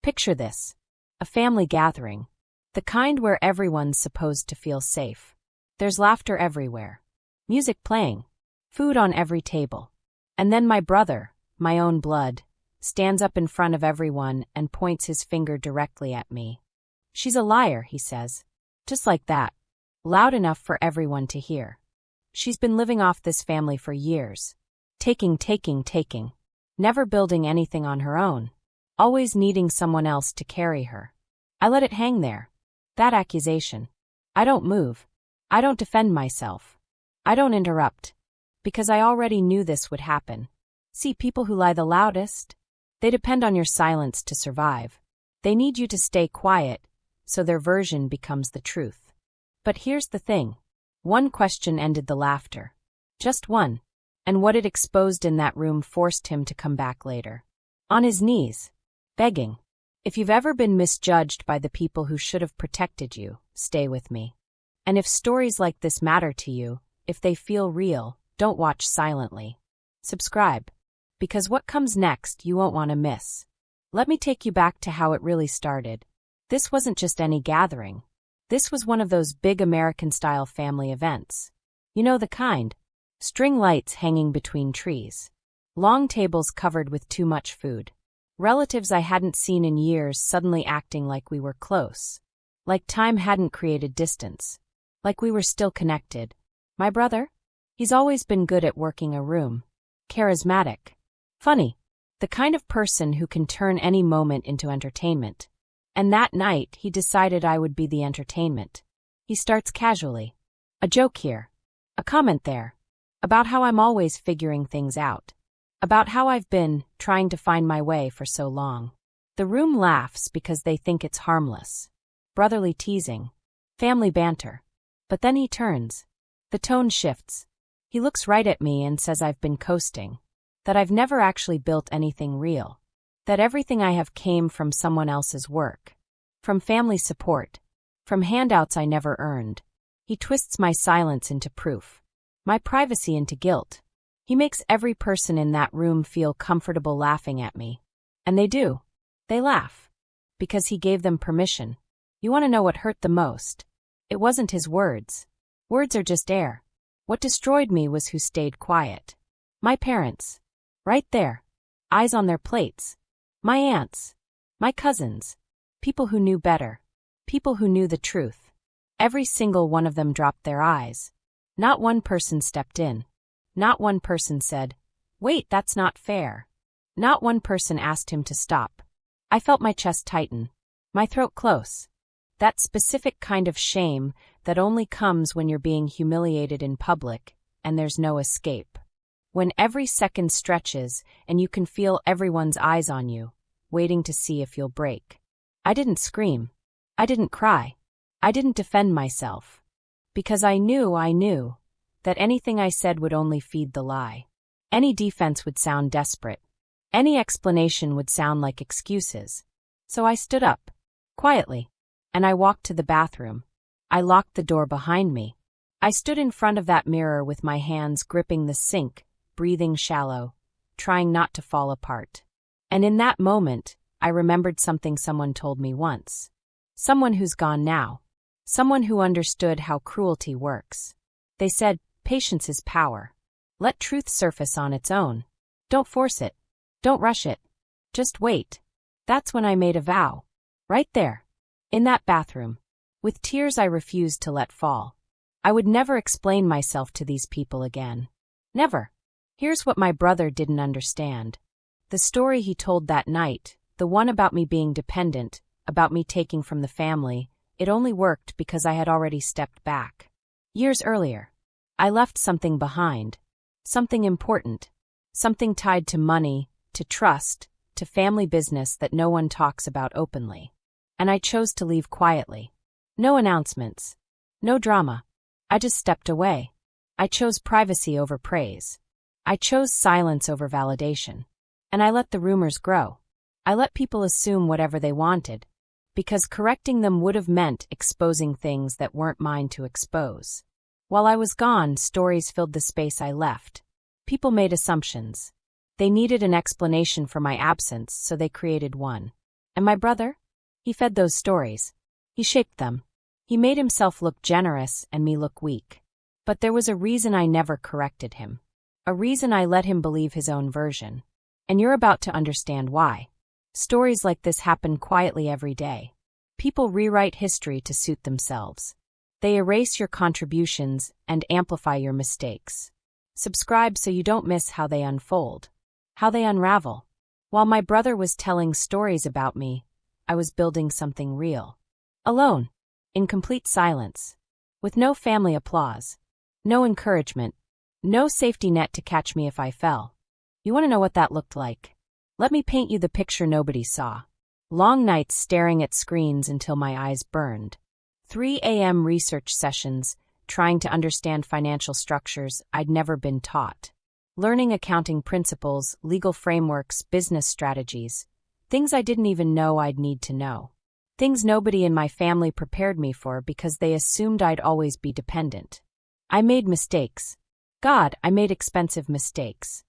Picture this. A family gathering. The kind where everyone's supposed to feel safe. There's laughter everywhere. Music playing. Food on every table. And then my brother, my own blood, stands up in front of everyone and points his finger directly at me. "She's a liar," he says. Just like that. Loud enough for everyone to hear. "She's been living off this family for years. Taking. Never building anything on her own. Always needing someone else to carry her." I let it hang there. That accusation. I don't move. I don't defend myself. I don't interrupt. Because I already knew this would happen. See, people who lie the loudest? They depend on your silence to survive. They need you to stay quiet, so their version becomes the truth. But here's the thing. One question ended the laughter. Just one. And what it exposed in that room forced him to come back later. On his knees. Begging. If you've ever been misjudged by the people who should have protected you, stay with me. And if stories like this matter to you, if they feel real, don't watch silently. Subscribe. Because what comes next you won't want to miss. Let me take you back to how it really started. This wasn't just any gathering. This was one of those big American-style family events. You know the kind. String lights hanging between trees. Long tables covered with too much food. Relatives I hadn't seen in years suddenly acting like we were close. Like time hadn't created distance. Like we were still connected. My brother? He's always been good at working a room. Charismatic. Funny. The kind of person who can turn any moment into entertainment. And that night, he decided I would be the entertainment. He starts casually. A joke here. A comment there. About how I'm always figuring things out. About how I've been trying to find my way for so long. The room laughs because they think it's harmless. Brotherly teasing. Family banter. But then he turns. The tone shifts. He looks right at me and says I've been coasting. That I've never actually built anything real. That everything I have came from someone else's work. From family support. From handouts I never earned. He twists my silence into proof. My privacy into guilt. He makes every person in that room feel comfortable laughing at me. And they do. They laugh. Because he gave them permission. You want to know what hurt the most? It wasn't his words. Words are just air. What destroyed me was who stayed quiet. My parents. Right there. Eyes on their plates. My aunts. My cousins. People who knew better. People who knew the truth. Every single one of them dropped their eyes. Not one person stepped in. Not one person said, "Wait, that's not fair." Not one person asked him to stop. I felt my chest tighten. My throat close. That specific kind of shame that only comes when you're being humiliated in public and there's no escape. When every second stretches and you can feel everyone's eyes on you, waiting to see if you'll break. I didn't scream. I didn't cry. I didn't defend myself. Because I knew that anything I said would only feed the lie. Any defense would sound desperate. Any explanation would sound like excuses. So I stood up, quietly, and I walked to the bathroom. I locked the door behind me. I stood in front of that mirror with my hands gripping the sink, breathing shallow, trying not to fall apart. And in that moment, I remembered something someone told me once. Someone who's gone now. Someone who understood how cruelty works. They said, patience is power. Let truth surface on its own. Don't force it. Don't rush it. Just wait. That's when I made a vow. Right there. In that bathroom. With tears I refused to let fall. I would never explain myself to these people again. Never. Here's what my brother didn't understand. The story he told that night, the one about me being dependent, about me taking from the family, it only worked because I had already stepped back. Years earlier. I left something behind. Something important. Something tied to money, to trust, to family business that no one talks about openly. And I chose to leave quietly. No announcements. No drama. I just stepped away. I chose privacy over praise. I chose silence over validation. And I let the rumors grow. I let people assume whatever they wanted. Because correcting them would have meant exposing things that weren't mine to expose. While I was gone, stories filled the space I left. People made assumptions. They needed an explanation for my absence, so they created one. And my brother? He fed those stories. He shaped them. He made himself look generous and me look weak. But there was a reason I never corrected him. A reason I let him believe his own version. And you're about to understand why. Stories like this happen quietly every day. People rewrite history to suit themselves. They erase your contributions and amplify your mistakes. Subscribe so you don't miss how they unfold, how they unravel. While my brother was telling stories about me, I was building something real. Alone, in complete silence, with no family applause, no encouragement, no safety net to catch me if I fell. You want to know what that looked like? Let me paint you the picture nobody saw. Long nights staring at screens until my eyes burned. 3 a.m. research sessions, trying to understand financial structures I'd never been taught. Learning accounting principles, legal frameworks, business strategies. Things I didn't even know I'd need to know. Things nobody in my family prepared me for because they assumed I'd always be dependent. I made mistakes. God, I made expensive mistakes.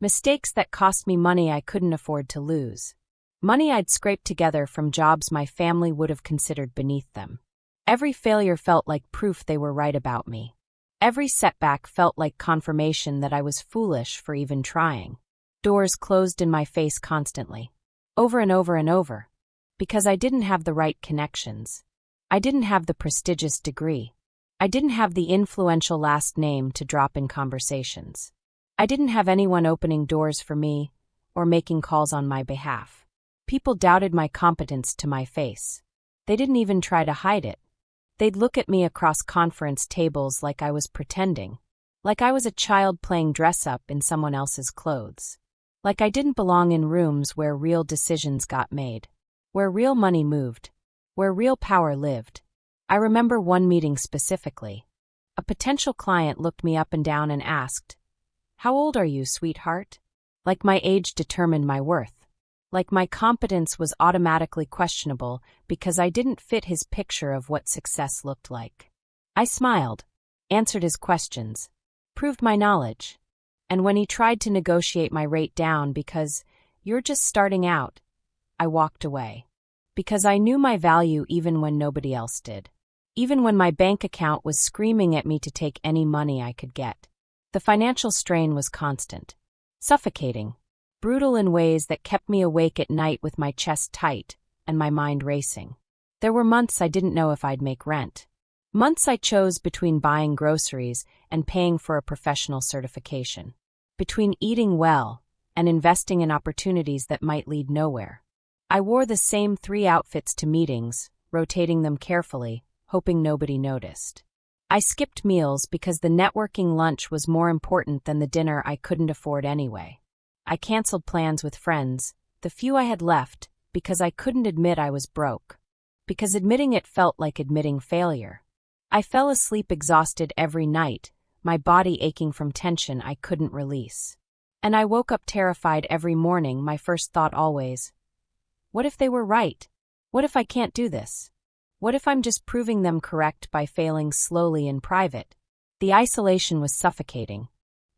Mistakes that cost me money I couldn't afford to lose. Money I'd scraped together from jobs my family would have considered beneath them. Every failure felt like proof they were right about me. Every setback felt like confirmation that I was foolish for even trying. Doors closed in my face constantly. Over and over and over. Because I didn't have the right connections. I didn't have the prestigious degree. I didn't have the influential last name to drop in conversations. I didn't have anyone opening doors for me or making calls on my behalf. People doubted my competence to my face. They didn't even try to hide it. They'd look at me across conference tables like I was pretending. Like I was a child playing dress-up in someone else's clothes. Like I didn't belong in rooms where real decisions got made. Where real money moved. Where real power lived. I remember one meeting specifically. A potential client looked me up and down and asked, "How old are you, sweetheart?" Like my age determined my worth. Like my competence was automatically questionable because I didn't fit his picture of what success looked like. I smiled, answered his questions, proved my knowledge. And when he tried to negotiate my rate down because you're just starting out, I walked away. Because I knew my value even when nobody else did. Even when my bank account was screaming at me to take any money I could get. The financial strain was constant. Suffocating. Brutal in ways that kept me awake at night with my chest tight and my mind racing. There were months I didn't know if I'd make rent. Months I chose between buying groceries and paying for a professional certification. Between eating well and investing in opportunities that might lead nowhere. I wore the same 3 outfits to meetings, rotating them carefully, hoping nobody noticed. I skipped meals because the networking lunch was more important than the dinner I couldn't afford anyway. I canceled plans with friends, the few I had left, because I couldn't admit I was broke. Because admitting it felt like admitting failure. I fell asleep exhausted every night, my body aching from tension I couldn't release. And I woke up terrified every morning, my first thought always, what if they were right? What if I can't do this? What if I'm just proving them correct by failing slowly in private? The isolation was suffocating.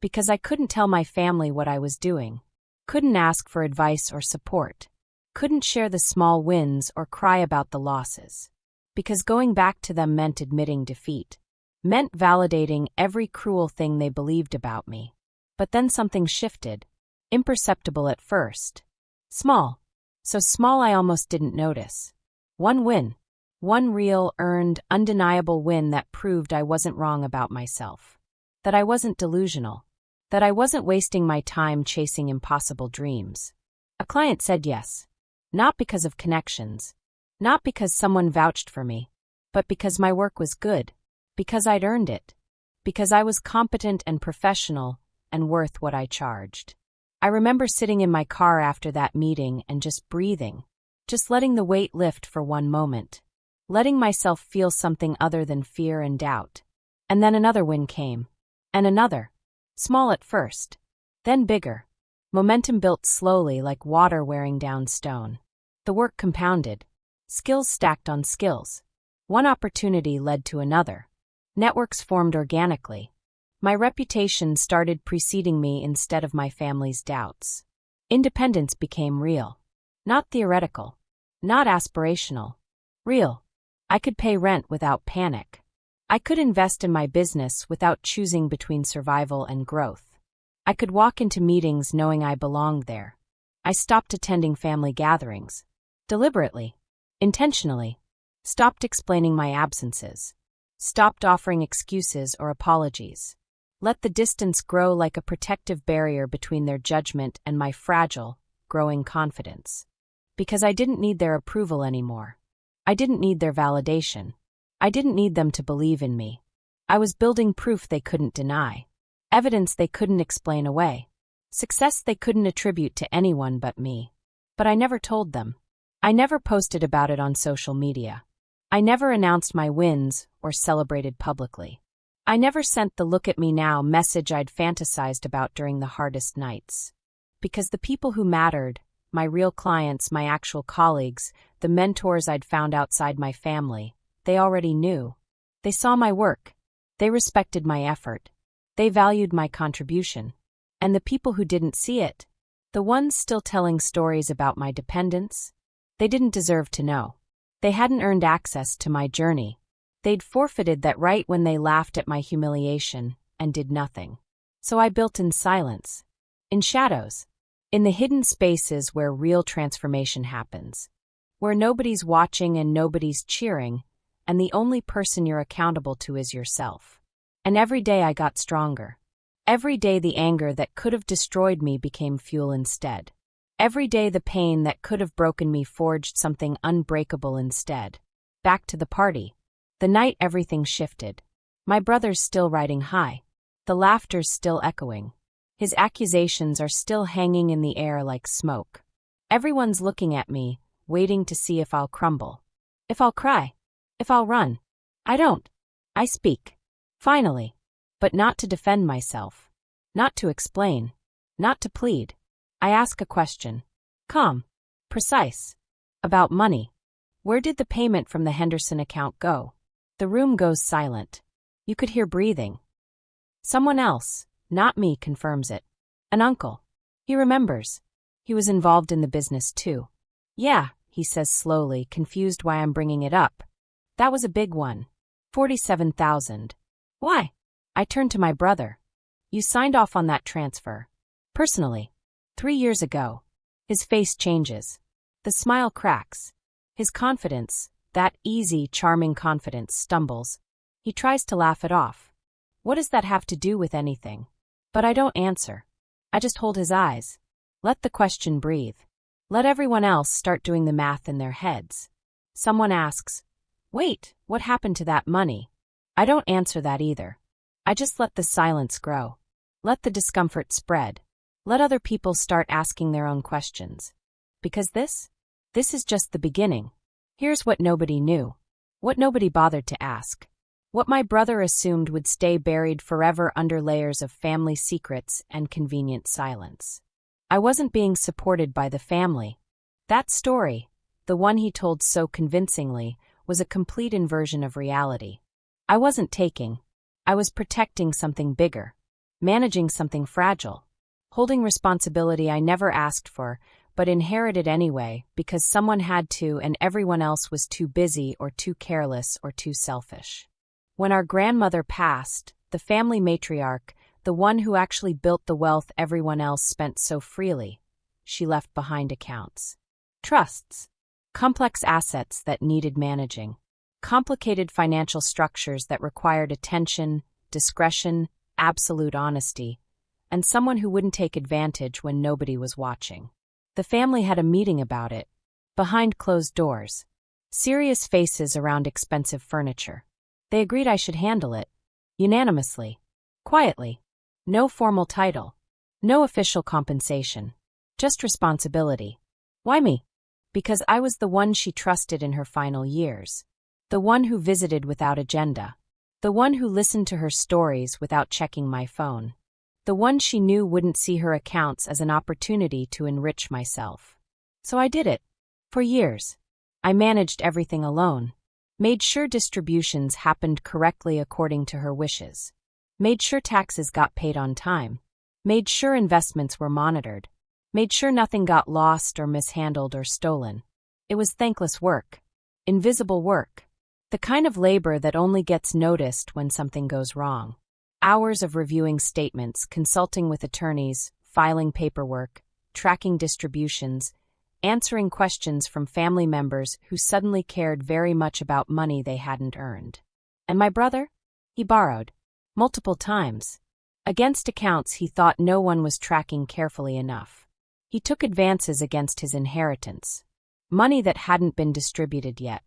Because I couldn't tell my family what I was doing. Couldn't ask for advice or support. Couldn't share the small wins or cry about the losses. Because going back to them meant admitting defeat. Meant validating every cruel thing they believed about me. But then something shifted. Imperceptible at first. Small. So small I almost didn't notice. One win. One real, earned, undeniable win that proved I wasn't wrong about myself. That I wasn't delusional. That I wasn't wasting my time chasing impossible dreams. A client said yes. Not because of connections. Not because someone vouched for me. But because my work was good. Because I'd earned it. Because I was competent and professional and worth what I charged. I remember sitting in my car after that meeting and just breathing. Just letting the weight lift for one moment. Letting myself feel something other than fear and doubt. And then another win came. And another. Small at first. Then bigger. Momentum built slowly like water wearing down stone. The work compounded. Skills stacked on skills. One opportunity led to another. Networks formed organically. My reputation started preceding me instead of my family's doubts. Independence became real. Not theoretical. Not aspirational. Real. I could pay rent without panic. I could invest in my business without choosing between survival and growth. I could walk into meetings knowing I belonged there. I stopped attending family gatherings. Deliberately. Intentionally. Stopped explaining my absences. Stopped offering excuses or apologies. Let the distance grow like a protective barrier between their judgment and my fragile, growing confidence. Because I didn't need their approval anymore. I didn't need their validation. I didn't need them to believe in me. I was building proof they couldn't deny. Evidence they couldn't explain away. Success they couldn't attribute to anyone but me. But I never told them. I never posted about it on social media. I never announced my wins or celebrated publicly. I never sent the look at me now message I'd fantasized about during the hardest nights. Because the people who mattered, my real clients, my actual colleagues, the mentors I'd found outside my family, they already knew. They saw my work. They respected my effort. They valued my contribution. And the people who didn't see it, the ones still telling stories about my dependence, they didn't deserve to know. They hadn't earned access to my journey. They'd forfeited that right when they laughed at my humiliation and did nothing. So I built in silence, in shadows, in the hidden spaces where real transformation happens, where nobody's watching and nobody's cheering, and the only person you're accountable to is yourself. And every day I got stronger. Every day the anger that could have destroyed me became fuel instead. Every day the pain that could have broken me forged something unbreakable instead. Back to the party. The night everything shifted. My brother's still riding high. The laughter's still echoing. His accusations are still hanging in the air like smoke. Everyone's looking at me, waiting to see if I'll crumble. If I'll cry. If I'll run. I don't. I speak. Finally. But not to defend myself. Not to explain. Not to plead. I ask a question. Calm. Precise. About money. Where did the payment from the Henderson account go? The room goes silent. You could hear breathing. Someone else, not me, confirms it. An uncle. He remembers. He was involved in the business too. Yeah, he says slowly, confused why I'm bringing it up. That was a big one. 47,000. Why? I turned to my brother. You signed off on that transfer. Personally. 3 years ago. His face changes. The smile cracks. His confidence, that easy, charming confidence, stumbles. He tries to laugh it off. What does that have to do with anything? But I don't answer. I just hold his eyes. Let the question breathe. Let everyone else start doing the math in their heads. Someone asks, wait, what happened to that money? I don't answer that either. I just let the silence grow. Let the discomfort spread. Let other people start asking their own questions. Because this is just the beginning. Here's what nobody knew. What nobody bothered to ask. What my brother assumed would stay buried forever under layers of family secrets and convenient silence. I wasn't being supported by the family. That story, the one he told so convincingly, was a complete inversion of reality. I wasn't taking. I was protecting something bigger. Managing something fragile. Holding responsibility I never asked for, but inherited anyway because someone had to and everyone else was too busy or too careless or too selfish. When our grandmother passed, the family matriarch, the one who actually built the wealth everyone else spent so freely, she left behind accounts. Trusts. Complex assets that needed managing. Complicated financial structures that required attention, discretion, absolute honesty, and someone who wouldn't take advantage when nobody was watching. The family had a meeting about it, behind closed doors. Serious faces around expensive furniture. They agreed I should handle it. Unanimously. Quietly. No formal title. No official compensation. Just responsibility. Why me? Because I was the one she trusted in her final years. The one who visited without agenda. The one who listened to her stories without checking my phone. The one she knew wouldn't see her accounts as an opportunity to enrich myself. So I did it. For years. I managed everything alone. Made sure distributions happened correctly according to her wishes. Made sure taxes got paid on time. Made sure investments were monitored. Made sure nothing got lost or mishandled or stolen. It was thankless work. Invisible work. The kind of labor that only gets noticed when something goes wrong. Hours of reviewing statements, consulting with attorneys, filing paperwork, tracking distributions, answering questions from family members who suddenly cared very much about money they hadn't earned. And my brother? He borrowed. Multiple times. Against accounts he thought no one was tracking carefully enough. He took advances against his inheritance. Money that hadn't been distributed yet.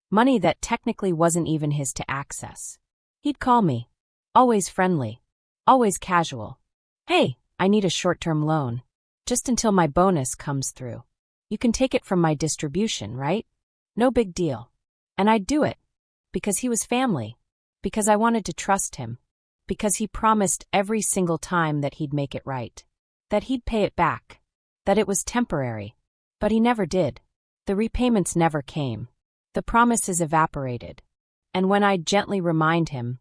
Money that technically wasn't even his to access. He'd call me. Always friendly. Always casual. Hey, I need a short-term loan. Just until my bonus comes through. You can take it from my distribution, right? No big deal. And I'd do it. Because he was family. Because I wanted to trust him. Because he promised every single time that he'd make it right. That he'd pay it back. That it was temporary. But he never did. The repayments never came. The promises evaporated. And when I'd gently remind him,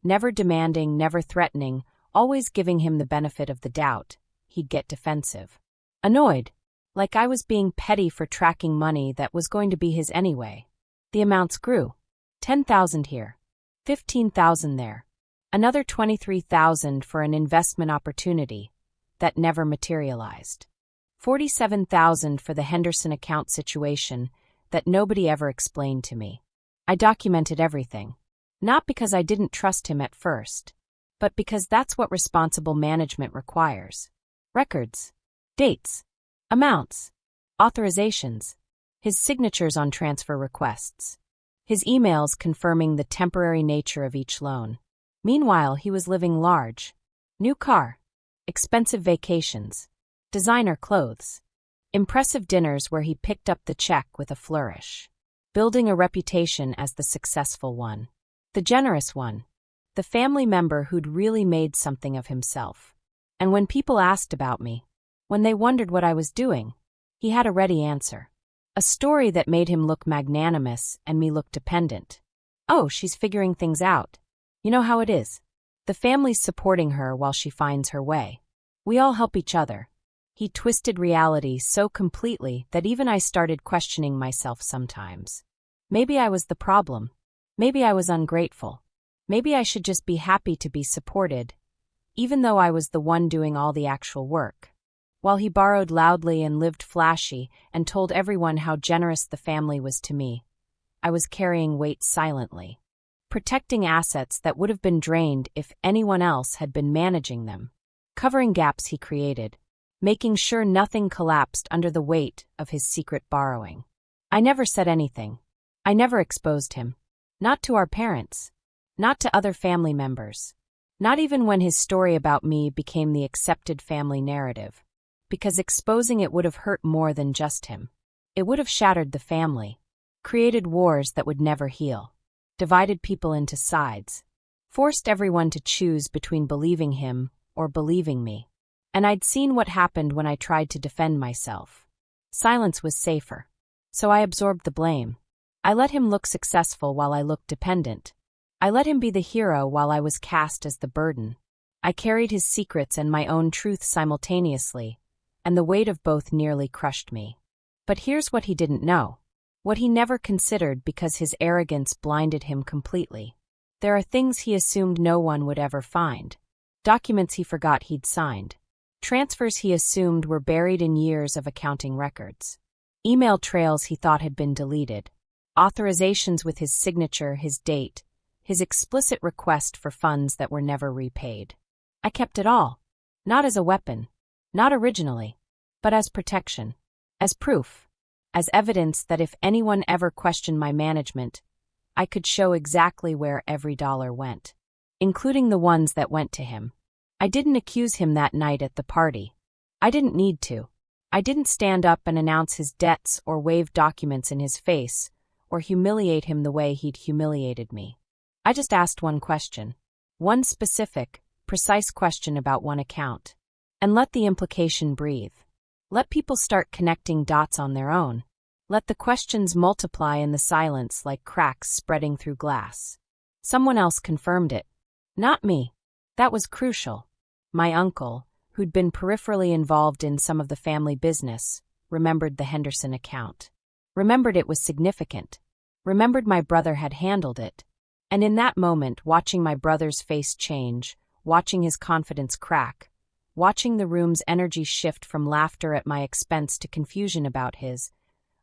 never demanding, never threatening, always giving him the benefit of the doubt, he'd get defensive. Annoyed. Like I was being petty for tracking money that was going to be his anyway. The amounts grew. 10,000 here. 15,000 there. Another 23,000 for an investment opportunity that never materialized. 47,000 for the Henderson account situation that nobody ever explained to me. I documented everything. Not because I didn't trust him at first, but because that's what responsible management requires. Records. Dates. Amounts. Authorizations. His signatures on transfer requests. His emails confirming the temporary nature of each loan. Meanwhile, he was living large. New car. Expensive vacations. Designer clothes. Impressive dinners where he picked up the check with a flourish. Building a reputation as the successful one. The generous one. The family member who'd really made something of himself. And when people asked about me, when they wondered what I was doing, he had a ready answer. A story that made him look magnanimous and me look dependent. Oh, she's figuring things out. You know how it is. The family's supporting her while she finds her way. We all help each other. He twisted reality so completely that even I started questioning myself sometimes. Maybe I was the problem. Maybe I was ungrateful. Maybe I should just be happy to be supported, even though I was the one doing all the actual work. While he borrowed loudly and lived flashy and told everyone how generous the family was to me, I was carrying weight silently, protecting assets that would have been drained if anyone else had been managing them, covering gaps he created, making sure nothing collapsed under the weight of his secret borrowing. I never said anything. I never exposed him. Not to our parents. Not to other family members. Not even when his story about me became the accepted family narrative. Because exposing it would have hurt more than just him. It would have shattered the family. Created wars that would never heal. Divided people into sides. Forced everyone to choose between believing him or believing me. And I'd seen what happened when I tried to defend myself. Silence was safer. So I absorbed the blame. I let him look successful while I looked dependent. I let him be the hero while I was cast as the burden. I carried his secrets and my own truth simultaneously, and the weight of both nearly crushed me. But here's what he didn't know. What he never considered because his arrogance blinded him completely. There are things he assumed no one would ever find. Documents he forgot he'd signed. Transfers he assumed were buried in years of accounting records. Email trails he thought had been deleted. Authorizations with his signature, his date, his explicit request for funds that were never repaid. I kept it all. Not as a weapon. Not originally. But as protection. As proof. As evidence that if anyone ever questioned my management, I could show exactly where every dollar went. Including the ones that went to him. I didn't accuse him that night at the party. I didn't need to. I didn't stand up and announce his debts or wave documents in his face, or humiliate him the way he'd humiliated me. I just asked one question. One specific, precise question about one account. And let the implication breathe. Let people start connecting dots on their own. Let the questions multiply in the silence like cracks spreading through glass. Someone else confirmed it. Not me. That was crucial. My uncle, who'd been peripherally involved in some of the family business, remembered the Henderson account. remembered it was significant, remembered my brother had handled it. And in that moment, watching my brother's face change, watching his confidence crack, watching the room's energy shift from laughter at my expense to confusion about his,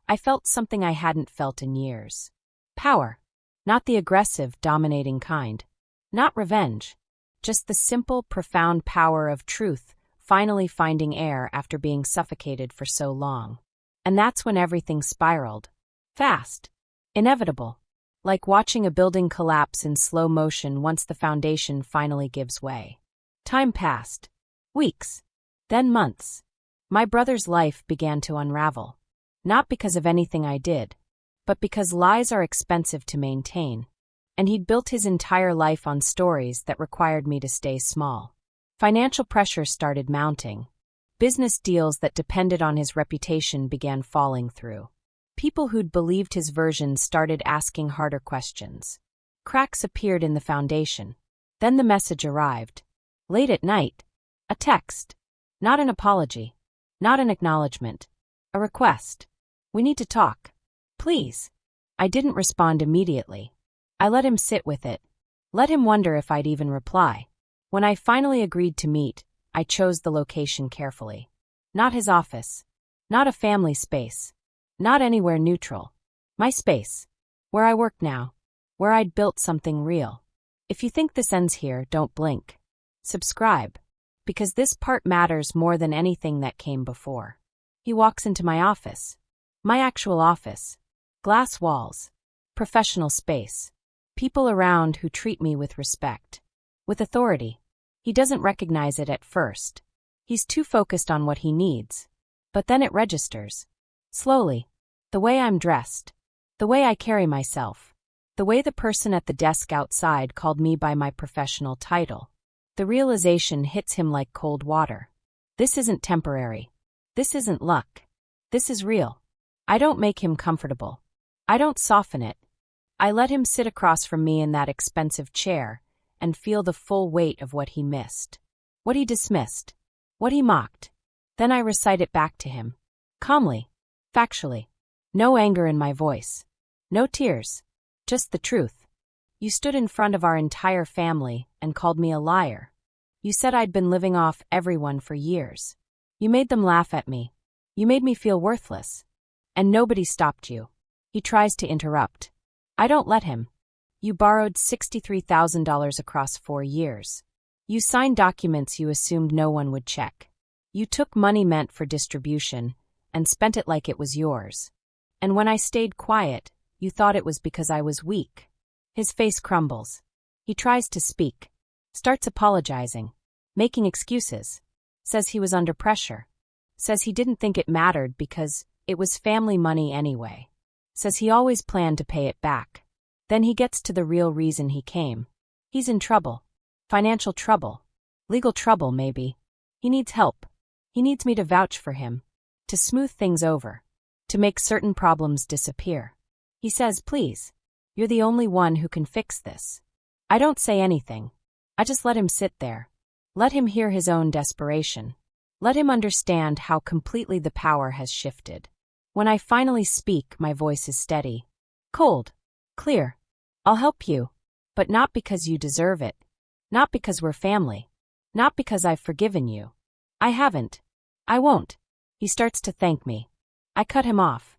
I felt something I hadn't felt in years. Power. Not the aggressive, dominating kind. Not revenge. Just the simple, profound power of truth, finally finding air after being suffocated for so long. And that's when everything spiraled. Fast. Inevitable. Like watching a building collapse in slow motion once the foundation finally gives way. Time passed. Weeks. Then months. My brother's life began to unravel. Not because of anything I did, but because lies are expensive to maintain. And he'd built his entire life on stories that required me to stay small. Financial pressure started mounting. Business deals that depended on his reputation began falling through. People who'd believed his version started asking harder questions. Cracks appeared in the foundation. Then the message arrived. Late at night. A text. Not an apology. Not an acknowledgement. A request. We need to talk. Please. I didn't respond immediately. I let him sit with it. Let him wonder if I'd even reply. When I finally agreed to meet, I chose the location carefully. Not his office. Not a family space. Not anywhere neutral. My space. Where I work now. Where I'd built something real. If you think this ends here, don't blink. Subscribe. Because this part matters more than anything that came before. He walks into my office. My actual office. Glass walls. Professional space. People around who treat me with respect. With authority. He doesn't recognize it at first. He's too focused on what he needs. But then it registers. Slowly. The way I'm dressed. The way I carry myself. The way the person at the desk outside called me by my professional title. The realization hits him like cold water. This isn't temporary. This isn't luck. This is real. I don't make him comfortable. I don't soften it. I let him sit across from me in that expensive chair and feel the full weight of what he missed. What he dismissed. What he mocked. Then I recite it back to him. Calmly. Factually. No anger in my voice. No tears. Just the truth. You stood in front of our entire family and called me a liar. You said I'd been living off everyone for years. You made them laugh at me. You made me feel worthless. And nobody stopped you. He tries to interrupt. I don't let him. You borrowed $63,000 across 4 years. You signed documents you assumed no one would check. You took money meant for distribution and spent it like it was yours. And when I stayed quiet, you thought it was because I was weak. His face crumbles. He tries to speak. Starts apologizing. Making excuses. Says he was under pressure. Says he didn't think it mattered because it was family money anyway. Says he always planned to pay it back. Then he gets to the real reason he came. He's in trouble. Financial trouble. Legal trouble, maybe. He needs help. He needs me to vouch for him. To smooth things over. To make certain problems disappear. He says, please. You're the only one who can fix this. I don't say anything. I just let him sit there. Let him hear his own desperation. Let him understand how completely the power has shifted. When I finally speak, my voice is steady. Cold. Clear. I'll help you. But not because you deserve it. Not because we're family. Not because I've forgiven you. I haven't. I won't. He starts to thank me. I cut him off.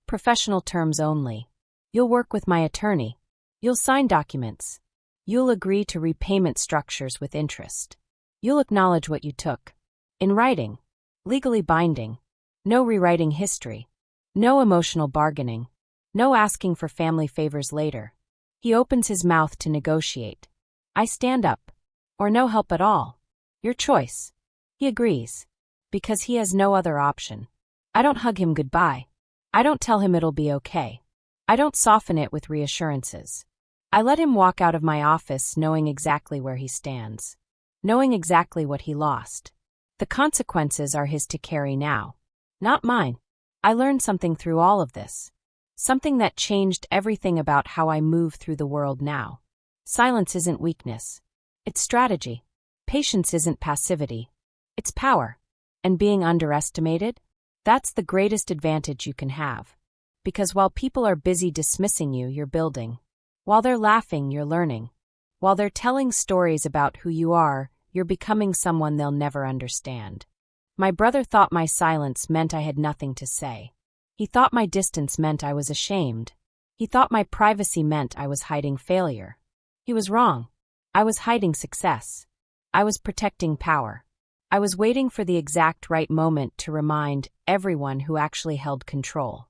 Professional terms only. You'll work with my attorney. You'll sign documents. You'll agree to repayment structures with interest. You'll acknowledge what you took. In writing. Legally binding. No rewriting history. No emotional bargaining. No asking for family favors later. He opens his mouth to negotiate. I stand up. Or no help at all. Your choice. He agrees. Because he has no other option. I don't hug him goodbye. I don't tell him it'll be okay. I don't soften it with reassurances. I let him walk out of my office knowing exactly where he stands. Knowing exactly what he lost. The consequences are his to carry now. Not mine. I learned something through all of this. Something that changed everything about how I move through the world now. Silence isn't weakness. It's strategy. Patience isn't passivity. It's power. And being underestimated? That's the greatest advantage you can have. Because while people are busy dismissing you, you're building. While they're laughing, you're learning. While they're telling stories about who you are, you're becoming someone they'll never understand. My brother thought my silence meant I had nothing to say. He thought my distance meant I was ashamed. He thought my privacy meant I was hiding failure. He was wrong. I was hiding success. I was protecting power. I was waiting for the exact right moment to remind everyone who actually held control.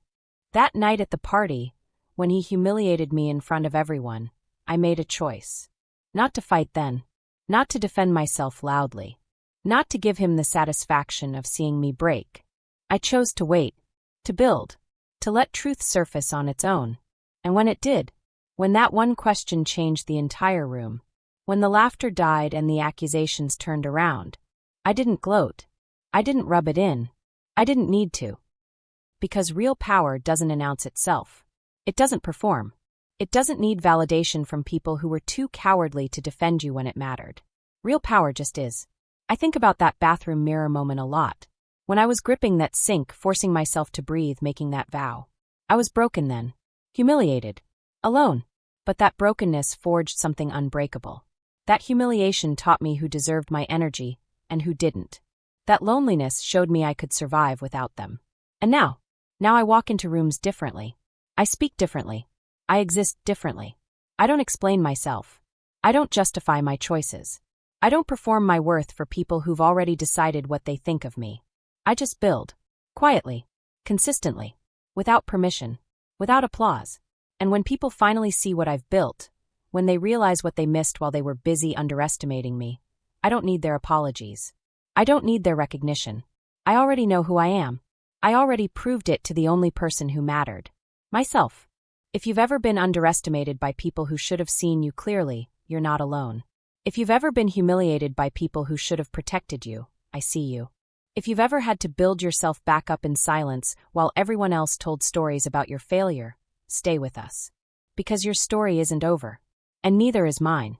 That night at the party, when he humiliated me in front of everyone, I made a choice. Not to fight then. Not to defend myself loudly. Not to give him the satisfaction of seeing me break. I chose to wait. To build. To let truth surface on its own. And when it did, when that one question changed the entire room, when the laughter died and the accusations turned around, I didn't gloat. I didn't rub it in. I didn't need to. Because real power doesn't announce itself. It doesn't perform. It doesn't need validation from people who were too cowardly to defend you when it mattered. Real power just is. I think about that bathroom mirror moment a lot. When I was gripping that sink, forcing myself to breathe, making that vow. I was broken then. Humiliated. Alone. But that brokenness forged something unbreakable. That humiliation taught me who deserved my energy and who didn't. That loneliness showed me I could survive without them. And now I walk into rooms differently. I speak differently. I exist differently. I don't explain myself. I don't justify my choices. I don't perform my worth for people who've already decided what they think of me. I just build. Quietly. Consistently. Without permission. Without applause. And when people finally see what I've built, when they realize what they missed while they were busy underestimating me, I don't need their apologies. I don't need their recognition. I already know who I am. I already proved it to the only person who mattered. Myself. If you've ever been underestimated by people who should have seen you clearly, you're not alone. If you've ever been humiliated by people who should have protected you, I see you. If you've ever had to build yourself back up in silence while everyone else told stories about your failure, stay with us. Because your story isn't over. And neither is mine.